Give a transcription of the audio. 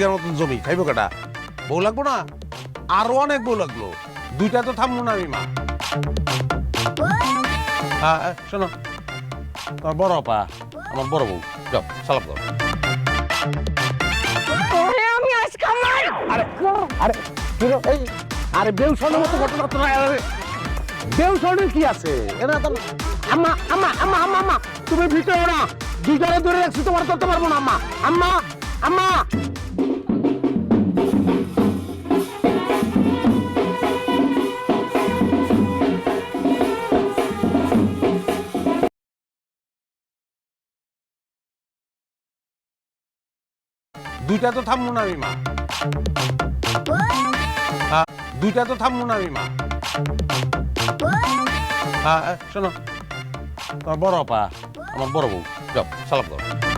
বিঘার মতন জমি খাইব কেটা বউ লাগবো না আরো অনেক বউ লাগলো দুইটা তো থামবো না আমি মা হ্যাঁ শোনো তোমার বড় আপা আমার বড় বউ যাও সালাম দাও আমি আজ কামাই আরে এই আরে বেউসনের মতো ঘটনা তো বেউসনের কি আছে এরা তো আম্মা আম্মা আম্মা আম্মা আম্মা তুমি ভিতরে না দুইটারে ধরে রাখছি তোমার ধরতে পারবো না আম্মা আম্মা আম্মা দুইটা তো থামবো না আমি মা হ্যাঁ দুইটা তো থামবো না আমি মা হ্যাঁ শোনো তোমার বড় আপা আমার বড় বউ যাও সালাম দাও